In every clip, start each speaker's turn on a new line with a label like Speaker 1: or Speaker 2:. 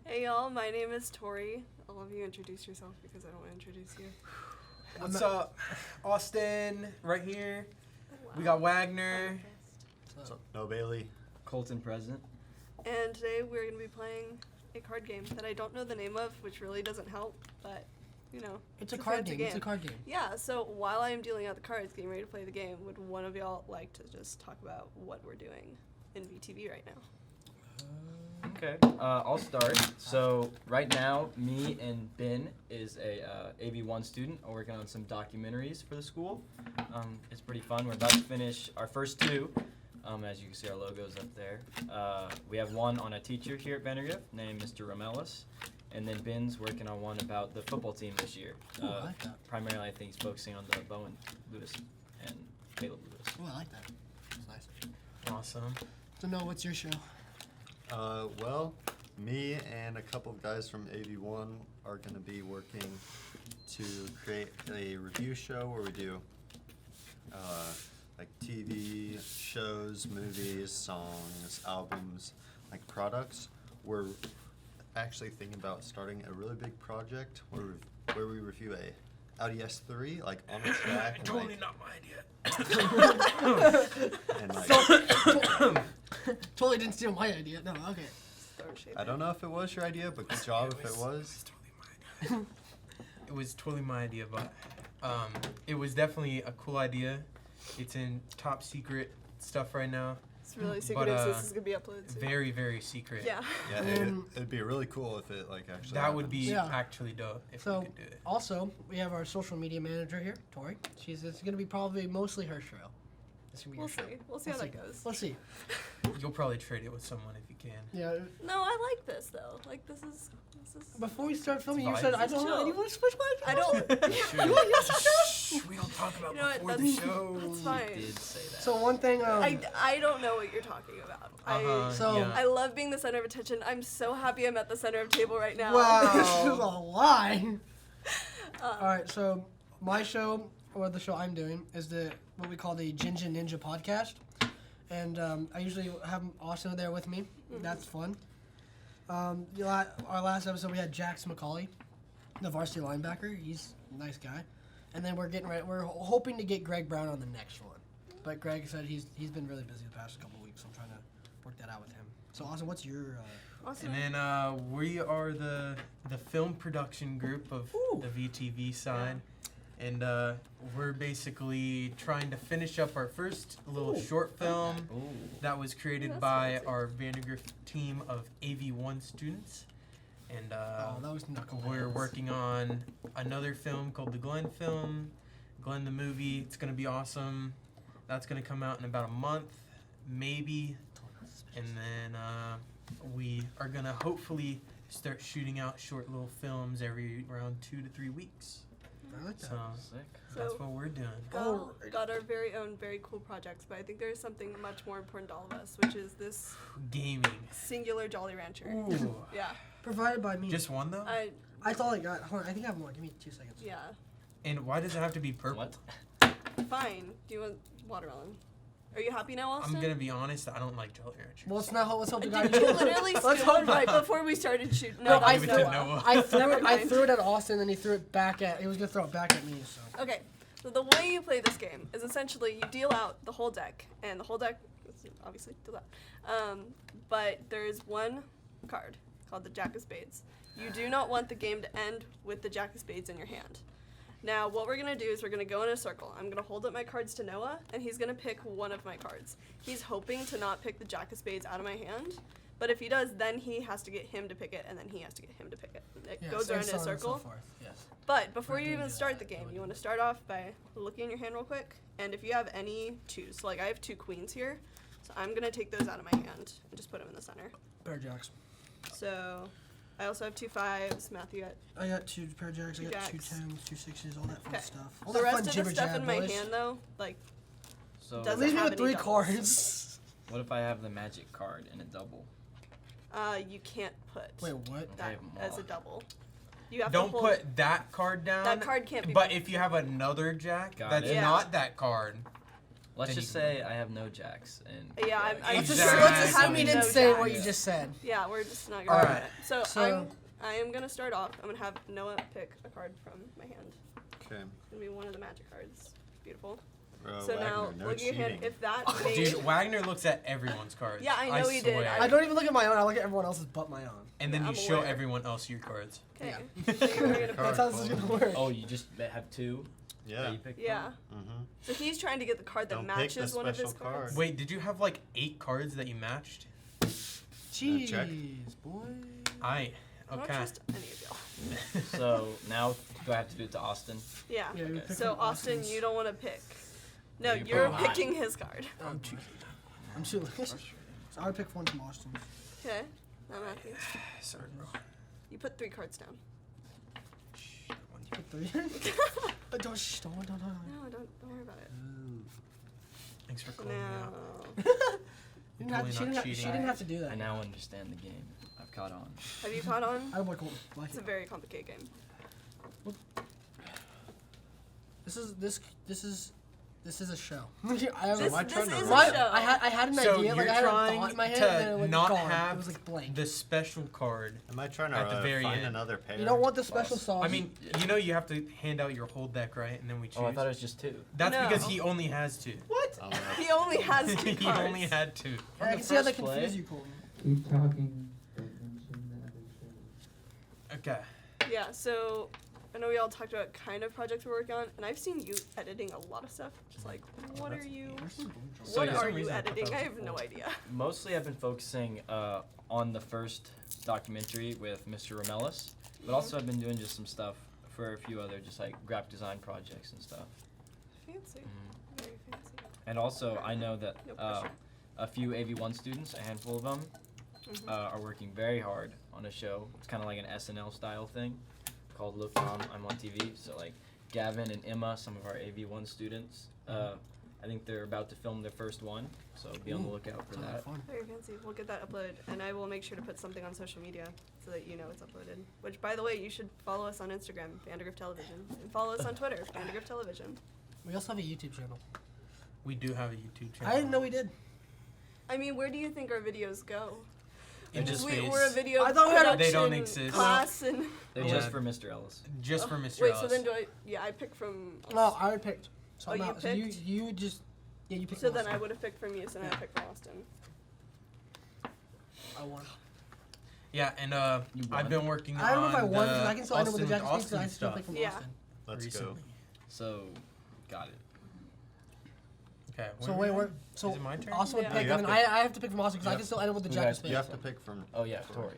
Speaker 1: Hey y'all, my name is Tori. All of you introduce yourself because I don't want to introduce you.
Speaker 2: What's up? Austin, right here.
Speaker 1: Wow.
Speaker 2: We got Wagner.
Speaker 3: What's up? No Bailey.
Speaker 4: Colton present.
Speaker 1: And today we're going to be playing a card game that I don't know the name of, which really doesn't help, but, you know.
Speaker 5: It's a card game. It's a card game.
Speaker 1: Yeah, so while I am dealing out the cards, getting ready to play the game, would one of y'all like to just talk about what we're doing in VTV right now?
Speaker 4: Okay, I'll start. So right now, me and Ben is a AV1 student. We're working on some documentaries for the school. It's pretty fun. We're about to finish our first two. As you can see, our logo's up there. We have one on a teacher here at Vandegrift named Mr. Romelis. And then Ben's working on one about the football team this year.
Speaker 5: Ooh, I like that.
Speaker 4: Primarily, I think he's focusing on the Bowen Lewis and Caleb Lewis.
Speaker 5: Oh, I like that. That's nice.
Speaker 2: Awesome.
Speaker 5: So, Noah, what's your show?
Speaker 3: Well, me and a couple of guys from AV1 are going to be working to create a review show where we do like TV shows, movies, songs, albums, like products. We're actually thinking about starting a really big project where we review a Audi S3 like on the track. And,
Speaker 2: Totally
Speaker 3: like,
Speaker 2: not my idea.
Speaker 3: and like,
Speaker 5: Totally didn't steal my idea. No, okay.
Speaker 3: I don't know if it was your idea, but good job if it was.
Speaker 2: It was totally my idea, but it was definitely a cool idea. It's in top secret stuff right now.
Speaker 1: It's really secretive,
Speaker 2: But,
Speaker 1: so this is going to be uploaded soon.
Speaker 2: Very, very secret.
Speaker 1: Yeah.
Speaker 3: Yeah, it'd be really cool if it like actually.
Speaker 2: That would be
Speaker 5: Yeah.
Speaker 2: actually dope if
Speaker 5: So,
Speaker 2: we could do it.
Speaker 5: also, we have our social media manager here, Tori. It's going to be probably mostly her show. It's gonna be
Speaker 1: We'll
Speaker 5: her show.
Speaker 1: see. We'll see how that goes.
Speaker 5: We'll see.
Speaker 2: You'll probably trade it with someone if you can.
Speaker 5: Yeah.
Speaker 1: No, I like this, though. Like, this is...
Speaker 5: Before we start filming, you
Speaker 2: It's
Speaker 5: said,
Speaker 2: vibes.
Speaker 5: I don't know.
Speaker 1: Chill.
Speaker 5: You want to switch my
Speaker 1: I don't...
Speaker 2: Shh, we don't talk about
Speaker 1: You know what,
Speaker 2: before the
Speaker 1: that's-
Speaker 2: show.
Speaker 1: that's fine.
Speaker 4: He did say that.
Speaker 5: So, one thing,
Speaker 1: I don't know what you're talking about.
Speaker 5: So-
Speaker 2: yeah.
Speaker 1: I love being the center of attention. I'm so happy I'm at the center of table right now.
Speaker 5: wow, this is a lie.
Speaker 1: Um,
Speaker 5: All right, so my show, or the show I'm doing, is what we call the Jinja Ninja podcast, and I usually have Austin there with me.
Speaker 1: Mm-hmm.
Speaker 5: That's fun. Our last episode we had Jax McCauley, the varsity linebacker. He's a nice guy, and then we're hoping to get Greg Brown on the next one, but Greg said he's been really busy the past couple of weeks, so I'm trying to work that out with him. So Austin, what's your?
Speaker 1: Awesome.
Speaker 2: And then we are the film production group of
Speaker 5: Ooh.
Speaker 2: the VTV side, and we're basically trying to finish up our first little short film
Speaker 4: Ooh.
Speaker 2: that was created
Speaker 1: That's
Speaker 2: by
Speaker 1: fancy.
Speaker 2: our Vandegrift team of AV1 students, and
Speaker 5: that was knuckleheads.
Speaker 2: we're working on another film called the Glenn film, Glenn the movie. It's gonna be awesome. That's gonna come out in about a month, maybe, and then we are gonna hopefully start shooting out short little films every around 2 to 3 weeks.
Speaker 5: I like that.
Speaker 2: So
Speaker 4: Sick.
Speaker 2: that's
Speaker 1: So-
Speaker 2: what we're doing.
Speaker 1: Got our very own very cool projects, but I think there's something much more important to all of us, which is this
Speaker 2: Gaming.
Speaker 1: singular Jolly Rancher.
Speaker 2: Ooh.
Speaker 1: Yeah.
Speaker 5: Provided by me.
Speaker 2: Just one though?
Speaker 5: That's all I got. Hold on, I think I have more. Give me 2 seconds.
Speaker 1: Yeah.
Speaker 2: And why does it have to be purple?
Speaker 4: What?
Speaker 1: Fine. Do you want watermelon? Are you happy now, Austin?
Speaker 2: I'm gonna be honest, I don't like Jolly Ranchers.
Speaker 5: Well, let's hope the guy.
Speaker 1: Did you literally
Speaker 5: Let's
Speaker 1: steal
Speaker 5: hope
Speaker 1: it right before we started shooting?
Speaker 5: No,
Speaker 1: that
Speaker 5: I
Speaker 1: was
Speaker 2: Give it to
Speaker 1: Noah.
Speaker 2: Noah.
Speaker 5: I threw
Speaker 1: Never
Speaker 5: it. I
Speaker 1: mind.
Speaker 5: threw it at Austin, and he threw it back at. He was gonna throw it back at me. So.
Speaker 1: Okay, so the way you play this game is essentially you deal out the whole deck, and the whole deck is obviously deal out. But there's one card called the Jack of Spades. You do not want the game to end with the Jack of Spades in your hand. Now, what we're going to do is we're going to go in a circle. I'm going to hold up my cards to Noah, and he's going to pick one of my cards. He's hoping to not pick the Jack of Spades out of my hand, but if he does, then he has to get him to pick it, and then he has to get him to pick it. It goes around in a circle.
Speaker 5: So forth. Yes.
Speaker 1: But before
Speaker 5: We're
Speaker 1: you
Speaker 5: gonna
Speaker 1: even
Speaker 5: do
Speaker 1: start
Speaker 5: that.
Speaker 1: the game, you want to start off by looking in your hand real quick, and if you have any twos, so like I have 2 queens here, so I'm going to take those out of my hand and just put them in the center.
Speaker 5: Pair of jacks.
Speaker 1: So I also have 2 5s. Matthew got
Speaker 5: I got 2 pair of jacks. I
Speaker 1: Two
Speaker 5: got 2
Speaker 1: jacks.
Speaker 5: 10s, 2 6s, all that fun
Speaker 1: Okay.
Speaker 5: stuff. All
Speaker 1: the
Speaker 5: that
Speaker 1: rest
Speaker 5: fun
Speaker 1: of the
Speaker 5: jibber
Speaker 1: stuff
Speaker 5: jab,
Speaker 1: in my
Speaker 5: boys.
Speaker 1: hand, though, like,
Speaker 4: So
Speaker 1: Doesn't
Speaker 5: Leave me
Speaker 1: have
Speaker 5: with
Speaker 1: any
Speaker 5: 3
Speaker 1: doubles.
Speaker 5: cards.
Speaker 4: what if I have the magic card in a double?
Speaker 1: you can't put
Speaker 5: Wait, what?
Speaker 1: that
Speaker 4: Okay,
Speaker 1: as a
Speaker 4: well.
Speaker 1: double. You have
Speaker 2: Don't
Speaker 1: to hold
Speaker 2: put that card down.
Speaker 1: that card can't be
Speaker 2: But
Speaker 1: put.
Speaker 2: if you have another jack
Speaker 4: Got
Speaker 2: that's
Speaker 4: it.
Speaker 1: Yeah.
Speaker 2: not that card,
Speaker 4: Let's
Speaker 2: Then
Speaker 4: just
Speaker 2: you-
Speaker 4: say I have no jacks and.
Speaker 1: Yeah, I'm
Speaker 5: Let's
Speaker 1: just
Speaker 2: Exactly.
Speaker 5: let's assume you
Speaker 1: no
Speaker 5: didn't say
Speaker 1: jacks.
Speaker 5: what you just said.
Speaker 1: Yeah, we're just not
Speaker 2: All
Speaker 1: gonna do
Speaker 2: right.
Speaker 1: it. So,
Speaker 5: So-
Speaker 1: I am gonna start off. I'm gonna have Noah pick a card from my hand.
Speaker 3: Okay.
Speaker 1: It's gonna be one of the magic cards. Beautiful.
Speaker 3: Bro,
Speaker 1: So now
Speaker 3: Wagner, no
Speaker 1: look at your hand.
Speaker 3: cheating.
Speaker 1: If that
Speaker 2: Dude,
Speaker 1: made,
Speaker 2: Wagner looks at everyone's cards.
Speaker 1: Yeah, I know he did.
Speaker 2: swear.
Speaker 5: I don't even look at my own. I look at everyone else's but my own.
Speaker 2: And then
Speaker 1: I'm
Speaker 2: you show
Speaker 1: aware.
Speaker 2: everyone else your cards.
Speaker 1: okay,
Speaker 5: Yeah.
Speaker 1: so you're gonna pick.
Speaker 5: That's how this is gonna work.
Speaker 4: Oh, you just have two.
Speaker 3: Yeah.
Speaker 4: That you picked
Speaker 1: Yeah.
Speaker 3: Mm-hmm.
Speaker 1: So he's trying to get the card that
Speaker 3: Don't pick the
Speaker 1: matches one of his
Speaker 3: special
Speaker 1: cards.
Speaker 3: card.
Speaker 2: Wait, did you have like 8 cards that you matched?
Speaker 5: Jeez,
Speaker 3: check.
Speaker 5: boy.
Speaker 2: I
Speaker 1: I don't
Speaker 2: okay.
Speaker 1: trust any of y'all.
Speaker 4: So now do I have to do it to Austin?
Speaker 1: Yeah.
Speaker 5: Yeah, we
Speaker 4: Okay.
Speaker 5: pick
Speaker 1: So
Speaker 5: from
Speaker 1: Austin,
Speaker 5: Austin's.
Speaker 1: you don't want to pick. No,
Speaker 2: You
Speaker 1: you're
Speaker 4: pick mine.
Speaker 1: picking his card.
Speaker 5: I'm choosing. I'm choosing. So I would pick one from Austin's.
Speaker 1: Okay. Now Matthew,
Speaker 2: Sorry, bro.
Speaker 1: you put 3 cards down.
Speaker 5: Put 3. But don't don't.
Speaker 1: No, don't worry about it.
Speaker 2: Thanks for
Speaker 1: So
Speaker 2: calling me out.
Speaker 1: now,
Speaker 5: You didn't have,
Speaker 2: Totally
Speaker 5: she,
Speaker 2: not
Speaker 5: didn't have, she
Speaker 2: cheating.
Speaker 5: didn't have to do that.
Speaker 4: I now understand the game. I've caught on.
Speaker 1: have you caught on?
Speaker 5: I like Colton. Like
Speaker 1: It's a
Speaker 5: it.
Speaker 1: very complicated game.
Speaker 5: This is a show. I
Speaker 1: This,
Speaker 5: have
Speaker 3: am I
Speaker 1: this
Speaker 3: trying to
Speaker 1: is a
Speaker 3: write?
Speaker 1: show.
Speaker 5: I had an
Speaker 2: So
Speaker 5: idea, like
Speaker 2: you're
Speaker 5: I had a
Speaker 2: trying
Speaker 5: thought in my head,
Speaker 2: to
Speaker 5: and then it went
Speaker 2: not
Speaker 5: gone.
Speaker 2: have
Speaker 5: It was like blank.
Speaker 2: the special card.
Speaker 3: Am I trying to
Speaker 2: At the very
Speaker 3: find
Speaker 2: end.
Speaker 3: another pair?
Speaker 5: You don't want the special
Speaker 4: Boss.
Speaker 5: sauce.
Speaker 2: I mean, you know you have to hand out your whole deck, right? And then we choose.
Speaker 4: Oh, I thought it was just 2.
Speaker 2: That's
Speaker 1: No.
Speaker 2: because he only has 2.
Speaker 1: What?
Speaker 3: Oh, no.
Speaker 1: He only has 2
Speaker 2: he
Speaker 1: cards.
Speaker 2: only had 2.
Speaker 5: I
Speaker 4: the
Speaker 5: can see how that
Speaker 4: first play.
Speaker 5: confused you, Colton.
Speaker 6: Keep talking. Don't mention that in chat.
Speaker 2: Okay.
Speaker 1: Yeah, so I know we all talked about kind of projects we're working on, and I've seen you editing a lot of stuff. Just like, what are you?
Speaker 2: So
Speaker 1: What
Speaker 2: for
Speaker 1: are
Speaker 2: some
Speaker 1: you
Speaker 2: reason I thought
Speaker 1: editing?
Speaker 2: that
Speaker 1: I
Speaker 2: was
Speaker 1: have no
Speaker 2: cool.
Speaker 1: idea.
Speaker 4: Mostly I've been focusing on the first documentary with Mr. Romelis, but also I've been doing just some stuff for a few other just like graphic design projects and stuff.
Speaker 1: Fancy. Very fancy.
Speaker 4: And also I know that
Speaker 1: No pressure.
Speaker 4: a few AV1 students, a handful of them,
Speaker 1: Mhm.
Speaker 4: are working very hard on a show. It's kind of like an SNL style thing called Look Mom, I'm on TV. So like Gavin and Emma, some of our AV1 students, I think they're about to film their first one, so be on the
Speaker 5: Ooh,
Speaker 4: lookout for
Speaker 5: Sounds like
Speaker 4: that.
Speaker 5: fun.
Speaker 1: Very fancy. We'll get that uploaded, and I will make sure to put something on social media so that you know it's uploaded. Which, by the way, you should follow us on Instagram, Vandegrift Television, and follow us on Twitter, Vandegrift Television.
Speaker 5: We also have a YouTube channel.
Speaker 2: We do have a YouTube channel.
Speaker 5: I didn't know we did.
Speaker 1: I mean, where do you think our videos go?
Speaker 2: Into space.
Speaker 1: We're a video
Speaker 5: I thought we had a-
Speaker 1: production
Speaker 2: They don't exist.
Speaker 1: class, and
Speaker 4: They're
Speaker 2: Yeah.
Speaker 4: just for Mr. Ellis.
Speaker 2: Just for Mr.
Speaker 1: wait.
Speaker 2: Ellis.
Speaker 1: So then, do I? Yeah, I picked from.
Speaker 5: No, I already picked. So
Speaker 1: Oh,
Speaker 5: I'm
Speaker 1: you
Speaker 5: out. So you
Speaker 1: picked?
Speaker 5: you just you picked.
Speaker 1: So then
Speaker 5: Austin.
Speaker 1: I would have picked from you, so then I picked from Austin.
Speaker 5: I won.
Speaker 2: Yeah, and
Speaker 4: You
Speaker 2: I've
Speaker 4: won?
Speaker 2: been working on
Speaker 5: I don't know if I won because
Speaker 2: the
Speaker 5: I can still end up with the
Speaker 2: Austin
Speaker 5: Jack Speeds, I still
Speaker 2: stuff
Speaker 5: pick from
Speaker 1: Yeah.
Speaker 5: Austin.
Speaker 3: Let's
Speaker 2: recently.
Speaker 3: go.
Speaker 4: So, got it.
Speaker 2: Okay.
Speaker 5: So
Speaker 2: where
Speaker 5: wait,
Speaker 2: are we
Speaker 5: we're
Speaker 2: at?
Speaker 5: so
Speaker 2: Is it my turn?
Speaker 5: Austin would
Speaker 1: Yeah.
Speaker 5: pick,
Speaker 3: No, you
Speaker 5: and then
Speaker 3: have to-
Speaker 5: I have to pick from Austin because I
Speaker 3: Yep.
Speaker 5: can still end up with the
Speaker 4: Who
Speaker 5: Jack
Speaker 4: guys-
Speaker 5: Speeds.
Speaker 3: You have to
Speaker 5: so.
Speaker 3: pick from.
Speaker 4: Oh yeah, Tori.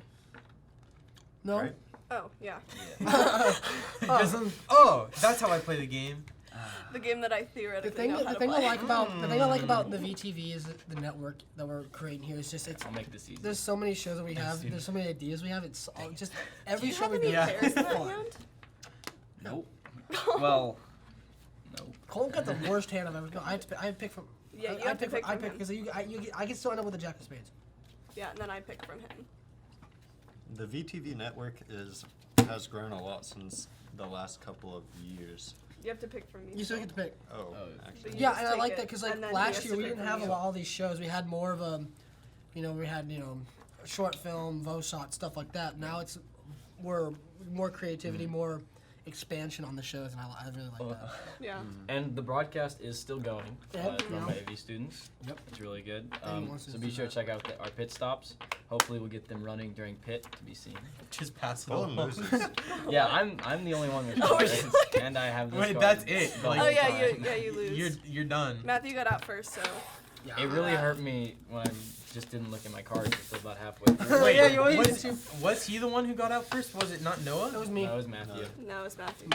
Speaker 5: No.
Speaker 3: Right?
Speaker 1: Oh yeah,
Speaker 2: Just- oh, that's how I play the game.
Speaker 1: the game that I theoretically
Speaker 5: The thing,
Speaker 1: know how
Speaker 5: the
Speaker 1: to
Speaker 5: thing I
Speaker 1: play.
Speaker 5: like about the thing I like about the VTV is the network that we're creating here. It's just it's
Speaker 4: I'll make this easy.
Speaker 5: there's so many shows that we have.
Speaker 2: dude.
Speaker 5: There's so many ideas we have. It's all just
Speaker 1: Do
Speaker 5: every
Speaker 1: you
Speaker 5: show
Speaker 1: have
Speaker 5: we
Speaker 1: any
Speaker 5: do.
Speaker 2: Yeah.
Speaker 1: pairs in that
Speaker 5: Fun.
Speaker 1: hand?
Speaker 4: Nope. Well, no.
Speaker 5: Colton got the worst hand I've ever got. I pick from.
Speaker 1: Yeah, you
Speaker 5: I
Speaker 1: have to pick
Speaker 5: I
Speaker 1: from
Speaker 5: pick
Speaker 1: him.
Speaker 5: because I can still end up with the Jack of Spades.
Speaker 1: Yeah, and then I pick from him.
Speaker 3: The VTV network has grown a lot since the last couple of years.
Speaker 1: You have to pick from me.
Speaker 5: You still get to pick.
Speaker 3: Oh,
Speaker 4: Oh.
Speaker 3: actually.
Speaker 1: You
Speaker 5: Yeah,
Speaker 1: just
Speaker 5: and I
Speaker 1: take
Speaker 5: like
Speaker 1: it,
Speaker 5: that because like
Speaker 1: and then he
Speaker 5: last
Speaker 1: has
Speaker 5: year
Speaker 1: to
Speaker 5: we
Speaker 1: pick
Speaker 5: didn't
Speaker 1: from
Speaker 5: have
Speaker 1: you.
Speaker 5: all these shows. We had more of a, we had short film, VOSOT, stuff like that. Now it's more creativity, more expansion on the shows, and I really like that.
Speaker 1: Yeah.
Speaker 4: And the broadcast is still going
Speaker 5: Yep.
Speaker 4: from my AV students.
Speaker 5: Yep.
Speaker 4: It's really good.
Speaker 5: Anyone wants to
Speaker 4: So
Speaker 5: do
Speaker 4: be sure
Speaker 5: that.
Speaker 4: to check out our pit stops. Hopefully we'll get them running during pit to be seen.
Speaker 2: Just pass it
Speaker 3: Colin
Speaker 2: along.
Speaker 3: loses.
Speaker 4: Yeah, I'm the only one with
Speaker 1: Oh,
Speaker 4: cards,
Speaker 1: really?
Speaker 4: and I have this
Speaker 2: Wait,
Speaker 4: card
Speaker 2: that's it.
Speaker 4: the
Speaker 2: Like-
Speaker 1: Oh
Speaker 4: whole
Speaker 1: yeah,
Speaker 4: time.
Speaker 1: you lose.
Speaker 2: You're done.
Speaker 1: Matthew got out first, so
Speaker 5: Yeah.
Speaker 4: It really hurt me when I just didn't look at my cards until about halfway through.
Speaker 2: Wait,
Speaker 5: Yeah, you always
Speaker 2: was,
Speaker 5: do.
Speaker 2: was he the one who got out first? Was it not
Speaker 5: That
Speaker 2: Noah?
Speaker 5: was me.
Speaker 4: That was Matthew.
Speaker 1: no, it's Matthew.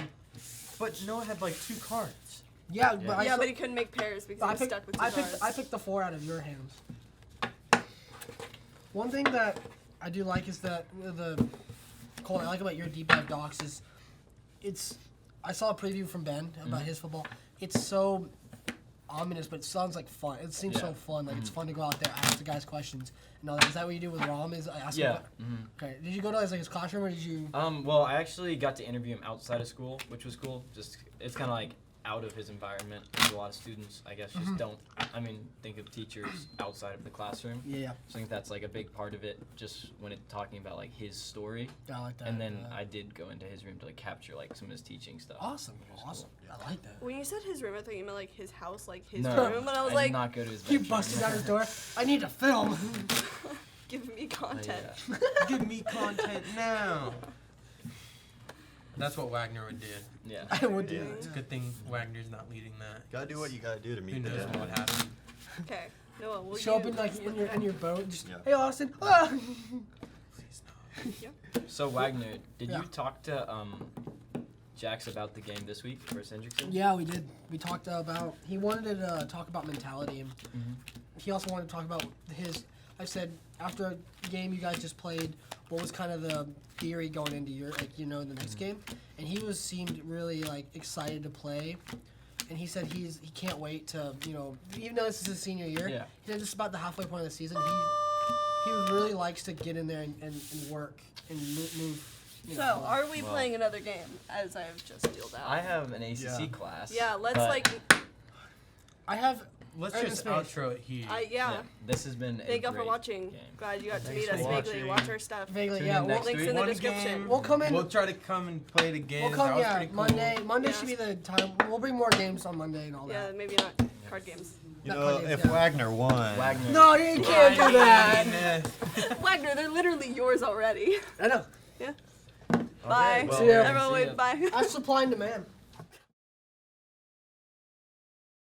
Speaker 2: But Noah had like 2 cards.
Speaker 5: Yeah,
Speaker 4: Yeah.
Speaker 5: but I
Speaker 1: Yeah,
Speaker 5: still-
Speaker 1: but he couldn't make pairs because he
Speaker 5: I
Speaker 1: was
Speaker 5: picked,
Speaker 1: stuck with two
Speaker 5: I picked,
Speaker 1: cards.
Speaker 5: I picked the 4 out of your hands. One thing that I do like is that Cole, I like about your deep dive docs is, I saw a preview from Ben about his football. It's so ominous, but it sounds like fun. It seems so
Speaker 4: Yeah.
Speaker 5: fun. Like it's fun to go out there, ask the guys questions, and all that. Is that what you do with Rom? Is ask him
Speaker 4: Yeah.
Speaker 5: Okay. Did you go to his classroom or did you?
Speaker 4: Well, I actually got to interview him outside of school, which was cool. Just it's kind of like out of his environment. Because a lot of students, I guess, just don't. I mean, think of teachers outside of the classroom.
Speaker 5: Yeah,
Speaker 4: So I think that's like a big part of it. Just when it's talking about like his story.
Speaker 5: I like that.
Speaker 4: And then I did go into his room to like capture like some of his teaching stuff.
Speaker 5: Awesome.
Speaker 4: which is
Speaker 5: Awesome.
Speaker 3: cool.
Speaker 5: I like that.
Speaker 1: When you said his room, I thought you meant like his house, like his
Speaker 4: No,
Speaker 1: room, and I was
Speaker 4: did
Speaker 1: like,
Speaker 4: not go to his
Speaker 5: You
Speaker 4: bedroom.
Speaker 5: busted down his door. I need to film.
Speaker 1: give me
Speaker 4: Oh,
Speaker 1: content.
Speaker 4: yeah.
Speaker 2: Give me content now. That's what Wagner would do.
Speaker 4: Yeah.
Speaker 5: I would do
Speaker 3: Yeah.
Speaker 5: that.
Speaker 2: It's a good thing Wagner's not leading that.
Speaker 3: Gotta do what you gotta do to
Speaker 2: Who
Speaker 3: meet the
Speaker 2: knows
Speaker 3: deadline.
Speaker 2: what happened?
Speaker 1: Okay, Noah, will
Speaker 5: Show
Speaker 1: you?
Speaker 5: up in like in your boat. Just,
Speaker 3: Yeah.
Speaker 5: hey Austin. Ah!
Speaker 2: Please no.
Speaker 4: So Wagner, did
Speaker 5: Yeah.
Speaker 4: you talk to Jax about the game this week versus Hendrickson?
Speaker 5: Yeah, we did. We talked about. He wanted to talk about mentality, and he also wanted to talk about his. I said after a game you guys just played, what was kind of the theory going into your the next game, and he seemed really like excited to play, and he said he can't wait to even though this is his senior year,
Speaker 4: Yeah.
Speaker 5: he said this is about the halfway point of the season. He really likes to get in there and work and move.
Speaker 1: So, are we playing another game as I've just dealed out?
Speaker 4: I have an ACC
Speaker 3: Yeah.
Speaker 4: class.
Speaker 1: Yeah, let's
Speaker 4: but
Speaker 1: like.
Speaker 5: I have.
Speaker 2: Let's
Speaker 5: Earn
Speaker 2: just
Speaker 5: space.
Speaker 2: outro it here.
Speaker 1: Yeah.
Speaker 4: This has been
Speaker 1: Thank
Speaker 4: a
Speaker 1: y'all for
Speaker 4: great
Speaker 1: watching.
Speaker 4: game.
Speaker 1: Glad you got to
Speaker 2: Thanks
Speaker 1: meet
Speaker 2: for
Speaker 1: us vaguely.
Speaker 2: watching.
Speaker 1: Watch our stuff.
Speaker 5: Vaguely,
Speaker 2: Tune
Speaker 5: yeah.
Speaker 2: in
Speaker 5: We'll,
Speaker 2: next
Speaker 1: Links
Speaker 2: week.
Speaker 1: in the
Speaker 2: One
Speaker 1: description.
Speaker 2: game.
Speaker 5: we'll come in.
Speaker 2: We'll try to come and play the game.
Speaker 5: We'll come,
Speaker 2: that was
Speaker 5: yeah,
Speaker 2: pretty cool.
Speaker 5: Monday. Monday
Speaker 1: Yeah.
Speaker 5: should be the time. We'll bring more games on Monday and all
Speaker 1: Yeah,
Speaker 5: that.
Speaker 1: maybe not card games.
Speaker 3: You
Speaker 5: Not
Speaker 3: know,
Speaker 5: playing,
Speaker 3: if
Speaker 5: yeah.
Speaker 3: Wagner won.
Speaker 4: Wagner.
Speaker 5: No, you can't do that.
Speaker 1: Wagner, they're literally yours already.
Speaker 5: I know.
Speaker 1: Bye.
Speaker 3: well,
Speaker 5: See ya.
Speaker 1: Everyone,
Speaker 4: See ya.
Speaker 1: wave bye.
Speaker 5: That's supply and demand.